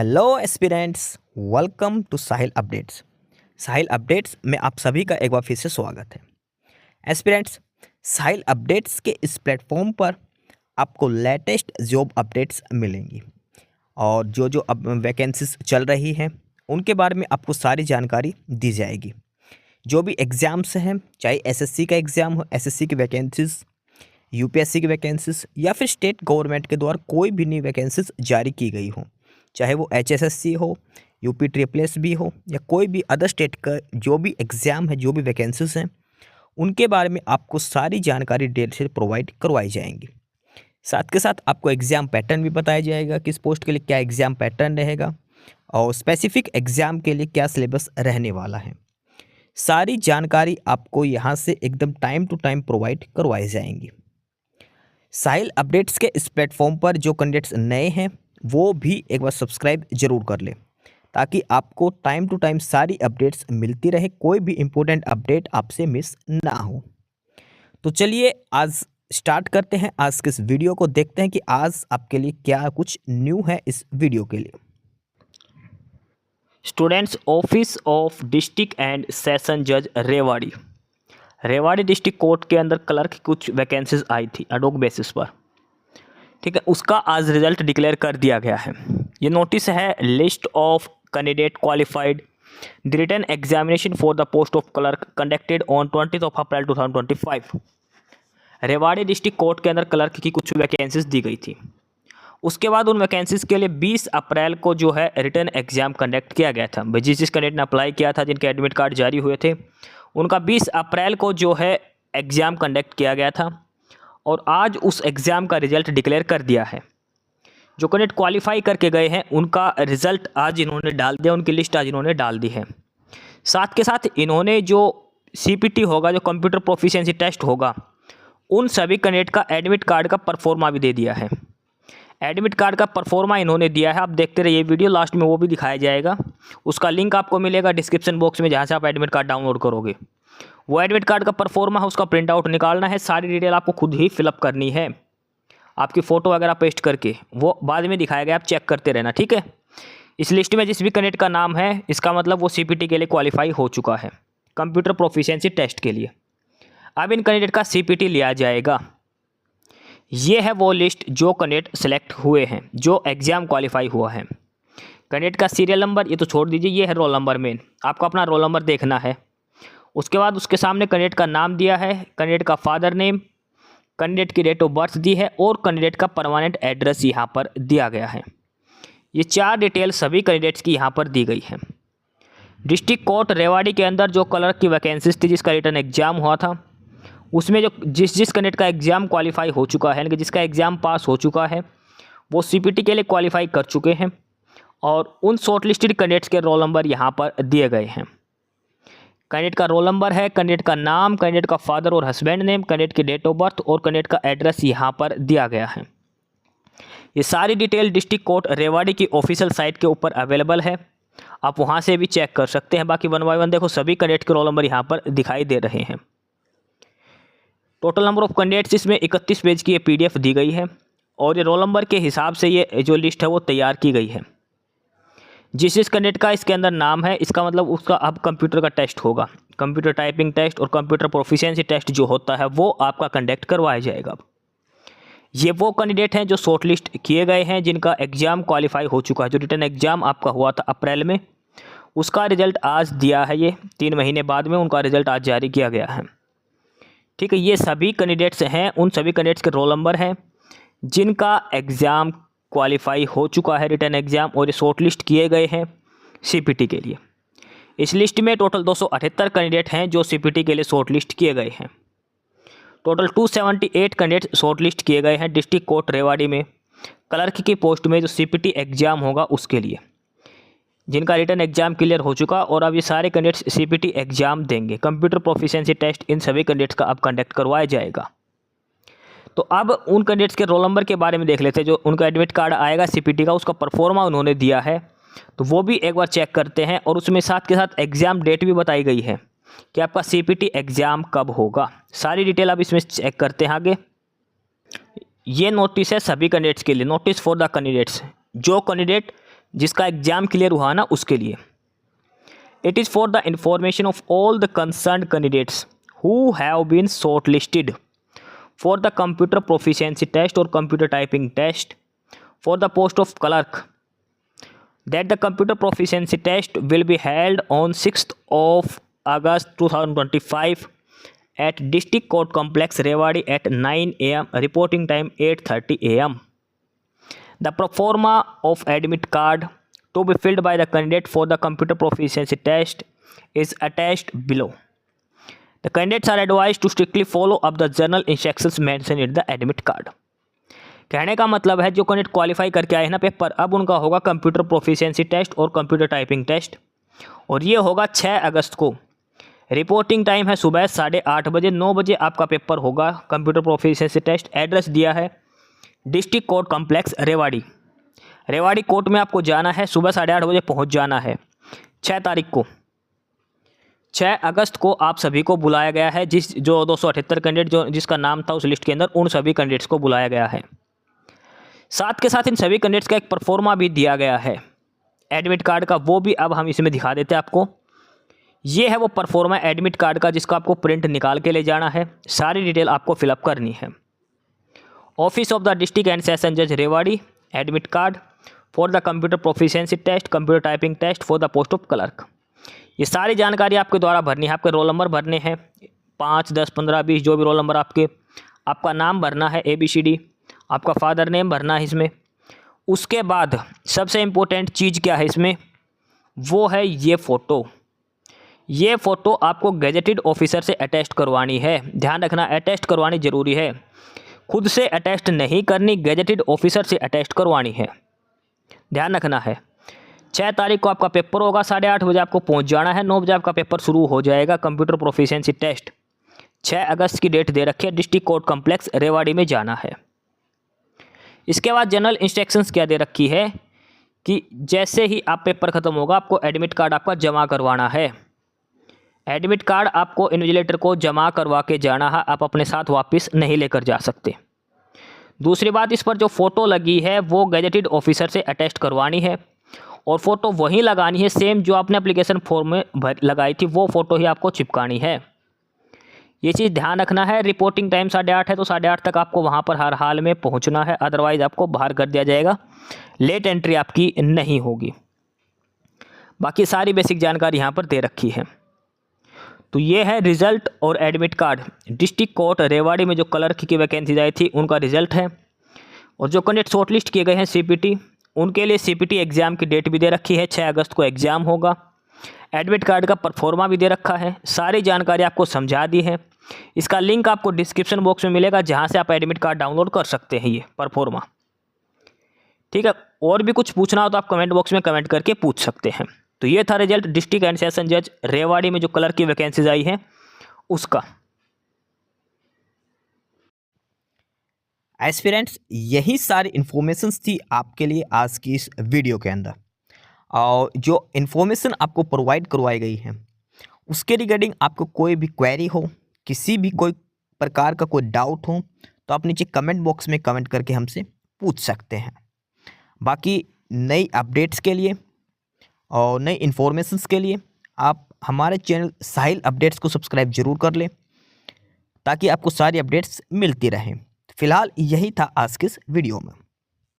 Hello aspirants, welcome to Sahil updates. Sahil updates में आप सभी का एक बार फिर से स्वागत है। एस्पिरेंट्स, साहिल अपडेट्स के इस प्लेटफॉर्म पर आपको लेटेस्ट जॉब अपडेट्स मिलेंगी और जो अब वैकेंसीज चल रही हैं उनके बारे में आपको सारी जानकारी दी जाएगी। जो भी एग्ज़ाम्स हैं, चाहे एसएससी का एग्ज़ाम हो, एसएससी की वैकेंसीज, यूपीएससी की वैकेंसीज या फिर स्टेट गवर्नमेंट के द्वारा कोई भी नई वैकेंसीज जारी की गई हो, चाहे वो एचएसएससी हो, यूपी ट्रिपल भी हो या कोई भी अदर स्टेट का जो भी एग्ज़ाम है, जो भी वैकेंसीज हैं, उनके बारे में आपको सारी जानकारी डिटेल से प्रोवाइड करवाई जाएंगी। साथ के साथ आपको एग्ज़ाम पैटर्न भी बताया जाएगा, किस पोस्ट के लिए क्या एग्ज़ाम पैटर्न रहेगा और स्पेसिफिक एग्ज़ाम के लिए क्या सिलेबस रहने वाला है। सारी जानकारी आपको यहाँ से एकदम टाइम टू टाइम प्रोवाइड करवाई जाएंगी। साहिल अपडेट्स के इस प्लेटफॉर्म पर जो कैंडिडेट्स नए हैं वो भी एक बार सब्सक्राइब जरूर कर लें ताकि आपको टाइम टू टाइम सारी अपडेट्स मिलती रहे, कोई भी इम्पोर्टेंट अपडेट आपसे मिस ना हो। तो चलिए आज स्टार्ट करते हैं आज के इस वीडियो को, देखते हैं कि आज आपके लिए क्या कुछ न्यू है इस वीडियो के लिए। Students, office of district and session जज रेवाड़ी डिस्ट्रिक्ट कोर्ट के अंदर क्लर्क की कुछ वैकेंसीज आई थी एडोक बेसिस पर। ठीक है, उसका आज रिजल्ट डिक्लेयर कर दिया गया है। ये नोटिस है list of candidate qualified the written examination for the post of clerk conducted on 20 April 2025। Rewari district court के अंदर क्लर्क की कुछ वैकेंसीज दी गई थी। उसके बाद उन वैकेंसीज के लिए 20 अप्रैल को जो है रिटन एग्जाम कंडक्ट किया गया था। जिस कैंडिडेट ने अप्लाई किया था, जिनके एडमिट कार्ड जारी हुए थे, उनका 20 अप्रैल को जो है एग्ज़ाम कंडक्ट किया गया था और आज उस एग्ज़ाम का रिज़ल्ट डिक्लेयर कर दिया है। जो कैंडिडेट क्वालिफाई करके गए हैं उनका रिज़ल्ट आज इन्होंने डाल दिया, उनकी लिस्ट आज इन्होंने डाल दी है। साथ के साथ इन्होंने जो सीपीटी होगा, जो कंप्यूटर प्रोफिशिएंसी टेस्ट होगा, उन सभी कैंडिडेट का एडमिट कार्ड का परफॉर्मा भी दे दिया है। एडमिट कार्ड का परफॉर्मा इन्होंने दिया है। आप देखते रहिए वीडियो, लास्ट में वो भी दिखाया जाएगा। उसका लिंक आपको मिलेगा डिस्क्रिप्शन बॉक्स में, जहाँ से आप एडमिट कार्ड डाउनलोड करोगे। वो एडमिट कार्ड का परफॉर्मा है, उसका प्रिंट आउट निकालना है। सारी डिटेल आपको खुद ही फिलअप करनी है, आपकी फ़ोटो वगैरह पेस्ट करके। वो बाद में दिखाया गया, आप चेक करते रहना, ठीक है। इस लिस्ट में जिस भी कैंडिडेट का नाम है, इसका मतलब वो सीपीटी के लिए क्वालिफाई हो चुका है, कंप्यूटर प्रोफिशिएंसी टेस्ट के लिए। अब इन कैंडिडेट का सीपीटी लिया जाएगा। ये है वो लिस्ट जो कैंडिडेट सेलेक्ट हुए हैं, जो एग्ज़ाम क्वालिफाई हुआ है। कैंडिडेट का सीरियल नंबर ये तो छोड़ दीजिए, ये है रोल नंबर मेन, आपको अपना रोल नंबर देखना है। उसके बाद उसके सामने कैंडिडेट का नाम दिया है, कैंडिडेट का फादर नेम, कैंडिडेट की डेट ऑफ बर्थ दी है और कैंडिडेट का परमानेंट एड्रेस यहाँ पर दिया गया है। ये 4 डिटेल सभी कैंडिडेट्स की यहाँ पर दी गई है। डिस्ट्रिक्ट कोर्ट रेवाड़ी के अंदर जो क्लर्क की वैकेंसीज थी, जिसका रिटर्न एग्जाम हुआ था, उसमें जो जिस कैंडिडेट का एग्ज़ाम क्वालिफाई हो चुका है, यानी कि जिसका एग्ज़ाम पास हो चुका है, वो सीपीटी के लिए क्वालिफाई कर चुके हैं और उन शॉर्टलिस्टेड कैंडिडेट्स के रोल नंबर यहाँ पर दिए गए हैं। कैंडिडेट का रोल नंबर है, कैंडिडेट का नाम, कैंडिडेट का फादर और हस्बैंड नेम, कैंडिडेट की डेट ऑफ बर्थ और कैंडिडेट का एड्रेस यहाँ पर दिया गया है। ये सारी डिटेल डिस्ट्रिक्ट कोर्ट रेवाड़ी की ऑफिशियल साइट के ऊपर अवेलेबल है, आप वहाँ से भी चेक कर सकते हैं। बाकी 1 बाय 1 देखो, सभी कैंडिडेट के रोल नंबर यहाँ पर दिखाई दे रहे हैं। टोटल नंबर ऑफ कैंडिडेट्स इसमें 31 पेज की ये पीडीएफ दी गई है और ये रोल नंबर के हिसाब से ये जो लिस्ट है वो तैयार की गई है। जिस कैंडिडेट का इसके अंदर नाम है, इसका मतलब उसका अब कंप्यूटर का टेस्ट होगा, कंप्यूटर टाइपिंग टेस्ट और कंप्यूटर प्रोफिशिएंसी टेस्ट जो होता है वो आपका कंडक्ट करवाया जाएगा। ये वो कैंडिडेट हैं जो शॉर्टलिस्ट किए गए हैं, जिनका एग्ज़ाम क्वालिफाई हो चुका है। जो रिटर्न एग्ज़ाम आपका हुआ था अप्रैल में, उसका रिजल्ट आज दिया है। ये 3 महीने बाद में उनका रिजल्ट आज जारी किया गया है। ठीक है, ये सभी कैंडिडेट्स हैं, उन सभी कैंडिडेट्स के रोल नंबर हैं जिनका एग्ज़ाम क्वालिफाई हो चुका है, रिटर्न एग्ज़ाम, और ये शॉर्ट लिस्ट किए गए हैं सीपीटी के लिए। इस लिस्ट में टोटल 278 कैंडिडेट हैं जो सीपीटी के लिए शॉर्ट लिस्ट किए गए हैं। टोटल 278 कैंडिडेट शॉर्ट लिस्ट किए गए हैं डिस्ट्रिक्ट कोर्ट रेवाड़ी में क्लर्क की पोस्ट में, जो सीपीटी एग्ज़ाम होगा उसके लिए, जिनका रिटर्न एग्जाम क्लियर हो चुका। और अब ये सारे कैंडिडेट्स सीपीटी एग्जाम देंगे। कंप्यूटर प्रोफिशिएंसी टेस्ट इन सभी कैंडिडेट्स का अब कंडक्ट करवाया जाएगा। तो अब उन कैंडिडेट्स के रोल नंबर के बारे में देख लेते हैं। जो उनका एडमिट कार्ड आएगा सीपीटी का, उसका परफॉर्मा उन्होंने दिया है, तो वो भी एक बार चेक करते हैं। और उसमें साथ के साथ एग्ज़ाम डेट भी बताई गई है कि आपका सीपीटी एग्ज़ाम कब होगा। सारी डिटेल आप इसमें चेक करते हैं आगे। ये नोटिस है सभी कैंडिडेट्स के लिए, नोटिस फॉर द कैंडिडेट्स। जो कैंडिडेट जिसका एग्जाम क्लियर हुआ ना उसके लिए। It is for the information of all the concerned candidates who have been short listed for the computer proficiency test और computer typing test for the post of clerk that the computer proficiency test will be held on 6th of August 2025 at District Court Complex Rewari at 9 am, reporting time 8:30 am. The pro forma of admit card to be filled by the candidate for the computer proficiency test is attached below. The candidates are advised to strictly follow up the general instructions mentioned in the admit card. कहने का मतलब है जो candidate qualify करके आए हैं ना paper, अब उनका होगा कंप्यूटर प्रोफिशिएंसी टेस्ट और कंप्यूटर टाइपिंग टेस्ट, और ये होगा 6 अगस्त को। रिपोर्टिंग टाइम है सुबह 8:30 बजे, 9 बजे आपका पेपर होगा कंप्यूटर प्रोफिशिएंसी टेस्ट। एड्रेस दिया है district court complex Rewari. Rewari court में आपको जाना है, सुबह 8:30 बजे पहुँच जाना है। 6 तारीख को 6 अगस्त को आप सभी को बुलाया गया है, जो 278 कैंडिडेट जिसका नाम था उस लिस्ट के अंदर, उन सभी कैंडिडेट्स को बुलाया गया है। साथ के साथ इन सभी कैंडिडेट्स का एक परफॉर्मा भी दिया गया है एडमिट कार्ड का, वो भी अब हम इसमें दिखा देते हैं आपको। ये है वो परफॉर्मा एडमिट कार्ड का जिसका आपको प्रिंट निकाल के ले जाना है, सारी डिटेल आपको फिलअप करनी है। Office of the district and session जज Rewari, admit card for the computer proficiency test, computer typing test for the post of clerk. ये सारी जानकारी आपके द्वारा भरनी है। आपके रोल नंबर भरने हैं 5, 10, 15, 20 जो भी रोल नंबर आपका नाम भरना है ABCD, आपका फादर नेम भरना है इसमें। उसके बाद सबसे इम्पोर्टेंट चीज़ क्या है इसमें, वो है ये फ़ोटो। ये फ़ोटो आपको गैजेटेड ऑफिसर से अटेस्ट करवानी है। ध्यान रखना, अटेस्ट करवानी ज़रूरी है, खुद से अटेस्ट नहीं करनी, गैजेटेड ऑफिसर से अटेस्ट करवानी है, ध्यान रखना है। 6 तारीख को आपका पेपर होगा, 8:30 बजे आपको पहुंच जाना है, 9 बजे आपका पेपर शुरू हो जाएगा। कंप्यूटर प्रोफिशिएंसी टेस्ट 6 अगस्त की डेट दे रखी है, डिस्ट्रिक्ट कोर्ट कॉम्प्लेक्स रेवाड़ी में जाना है। इसके बाद जनरल इंस्ट्रक्शंस क्या दे रखी है कि जैसे ही आप पेपर ख़त्म होगा आपको एडमिट कार्ड आपका जमा करवाना है। एडमिट कार्ड आपको इन्विजिलेटर को जमा करवा के जाना है, आप अपने साथ वापस नहीं लेकर जा सकते। दूसरी बात, इस पर जो फ़ोटो लगी है वो गैजेटेड ऑफिसर से अटेस्ट करवानी है, और फ़ोटो वहीं लगानी है सेम जो आपने एप्लीकेशन फॉर्म में लगाई थी, वो फ़ोटो ही आपको चिपकानी है। ये चीज़ ध्यान रखना है। रिपोर्टिंग टाइम 8:30 है, तो 8:30 तक आपको वहाँ पर हर हाल में पहुँचना है, अदरवाइज़ आपको बाहर कर दिया जाएगा, लेट एंट्री आपकी नहीं होगी। बाकी सारी बेसिक जानकारी यहाँ पर दे रखी है। तो ये है रिज़ल्ट और admit card. District court Rewari में जो क्लर्क की वैकेंसीज आई थी उनका रिजल्ट है, और जो कैंडिडेट शॉर्टलिस्ट किए गए हैं CPT, उनके लिए CPT एग्ज़ाम की डेट भी दे रखी है, 6 अगस्त को एग्ज़ाम होगा। एडमिट कार्ड का परफॉर्मा भी दे रखा है, सारी जानकारी आपको समझा दी है। इसका लिंक आपको डिस्क्रिप्शन बॉक्स में मिलेगा, जहां से आप एडमिट कार्ड डाउनलोड कर सकते हैं, ये परफॉर्मा। ठीक है, और भी कुछ पूछना हो तो आप कमेंट बॉक्स में कमेंट करके पूछ सकते हैं। तो ये था रिजल्ट डिस्ट्रिक्ट एंड सेशन जज रेवाड़ी में जो क्लर्क की वैकेंसीज आई हैं उसका। एस्पिरेंट्स, यही सारी इन्फॉर्मेशंस थी आपके लिए आज की इस वीडियो के अंदर, और जो इन्फॉर्मेशन आपको प्रोवाइड करवाई गई है उसके रिगार्डिंग आपको कोई भी क्वेरी हो, किसी भी कोई प्रकार का कोई डाउट हो, तो आप नीचे कमेंट बॉक्स में कमेंट करके हमसे पूछ सकते हैं। बाकी नई अपडेट्स के लिए और नई इन्फॉर्मेशंस के लिए आप हमारे चैनल साहिल अपडेट्स को सब्सक्राइब जरूर कर लें, ताकि आपको सारी अपडेट्स मिलती रहें। फिलहाल यही था आज के इस वीडियो में।